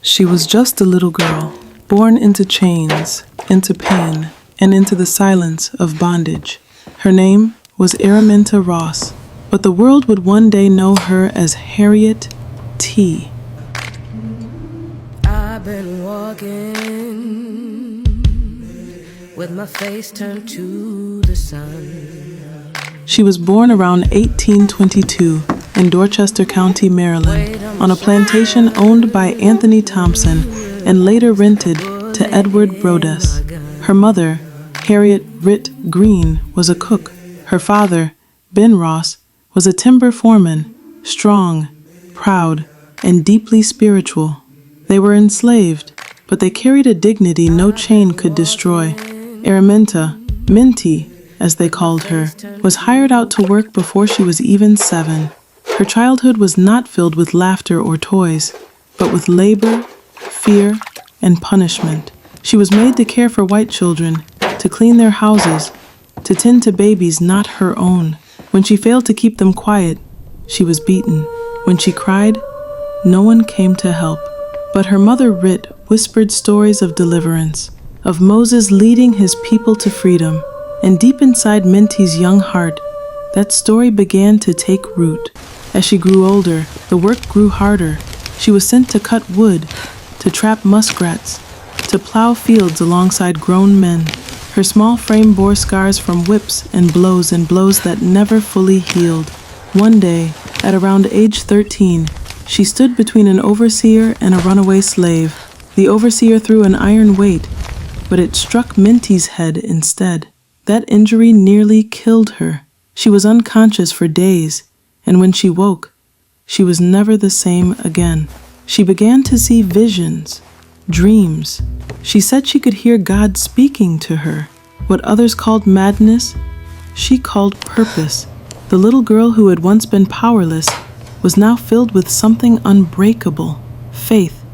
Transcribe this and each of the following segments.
She was just a little girl, born into chains, into pain, and into the silence of bondage. Her name was Araminta Ross, but the world would one day know her as Harriet T. I've been walking with my face turned to the sun. She was born around 1822 in Dorchester County, Maryland, on a plantation owned by Anthony Thompson and later rented to Edward Brodes. Her mother, Harriet Ritt Green, was a cook. Her father, Ben Ross, was a timber foreman, strong, proud, and deeply spiritual. They were enslaved, but they carried a dignity no chain could destroy. Araminta, Minty, as they called her, was hired out to work before she was even 7. Her childhood was not filled with laughter or toys, but with labor, fear, and punishment. She was made to care for white children, to clean their houses, to tend to babies not her own. When she failed to keep them quiet, she was beaten. When she cried, no one came to help. But her mother Rit whispered stories of deliverance, of Moses leading his people to freedom. And deep inside Minty's young heart, that story began to take root. As she grew older, the work grew harder. She was sent to cut wood, to trap muskrats, to plow fields alongside grown men. Her small frame bore scars from whips and blows that never fully healed. One day, at around age 13, she stood between an overseer and a runaway slave. The overseer threw an iron weight, but it struck Minty's head instead. That injury nearly killed her. She was unconscious for days, and when she woke, she was never the same again. She began to see visions, dreams. She said she could hear God speaking to her. What others called madness, she called purpose. The little girl who had once been powerless was now filled with something unbreakable, faith,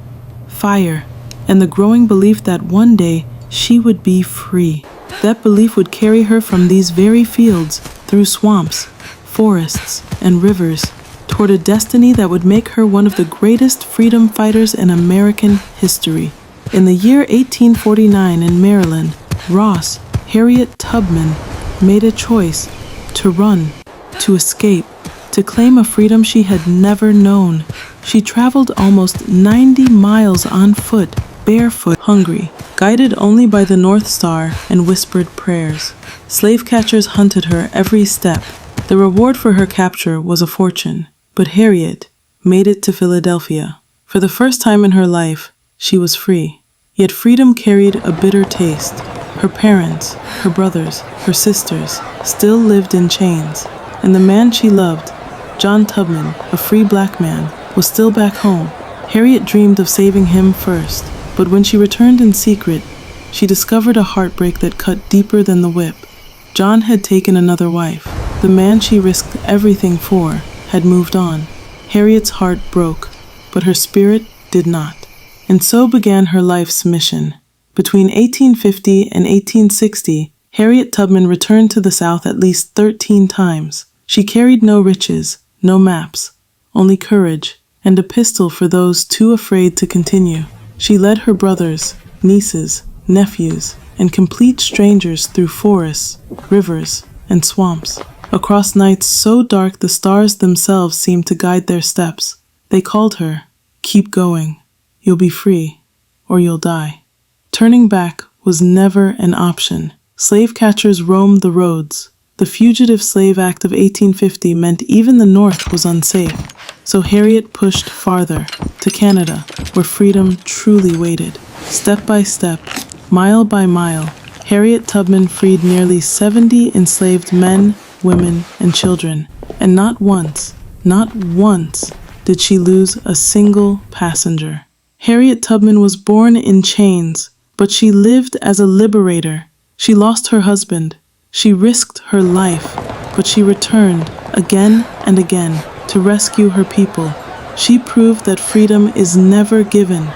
fire, and the growing belief that one day she would be free. That belief would carry her from these very fields, through swamps, forests, and rivers, toward a destiny that would make her one of the greatest freedom fighters in American history. In the year 1849 in Maryland, Ross, Harriet Tubman, made a choice to run, to escape, to claim a freedom she had never known. She traveled almost 90 miles on foot, barefoot, hungry, guided only by the North Star and whispered prayers. Slave catchers hunted her every step. The reward for her capture was a fortune, but Harriet made it to Philadelphia. For the first time in her life, she was free. Yet freedom carried a bitter taste. Her parents, her brothers, her sisters still lived in chains, and the man she loved, John Tubman, a free black man, was still back home. Harriet dreamed of saving him first, but when she returned in secret, she discovered a heartbreak that cut deeper than the whip. John had taken another wife. The man she risked everything for had moved on. Harriet's heart broke, but her spirit did not. And so began her life's mission. Between 1850 and 1860, Harriet Tubman returned to the South at least 13 times. She carried no riches, no maps, only courage, and a pistol for those too afraid to continue. She led her brothers, nieces, nephews, and complete strangers through forests, rivers, and swamps, across nights so dark the stars themselves seemed to guide their steps. They called her, "Keep going. You'll be free, or you'll die." Turning back was never an option. Slave catchers roamed the roads. The Fugitive Slave Act of 1850 meant even the North was unsafe. So Harriet pushed farther, to Canada, where freedom truly waited. Step by step, mile by mile, Harriet Tubman freed nearly 70 enslaved men, women, and children. And not once did she lose a single passenger. Harriet Tubman was born in chains, but she lived as a liberator. She lost her husband. She risked her life, but she returned again and again to rescue her people. She proved that freedom is never given.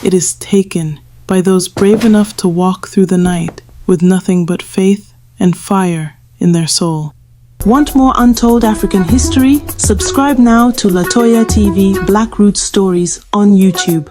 It is taken by those brave enough to walk through the night with nothing but faith and fire in their soul. Want more untold African history? Subscribe now to Latoya TV Black Roots Stories on YouTube.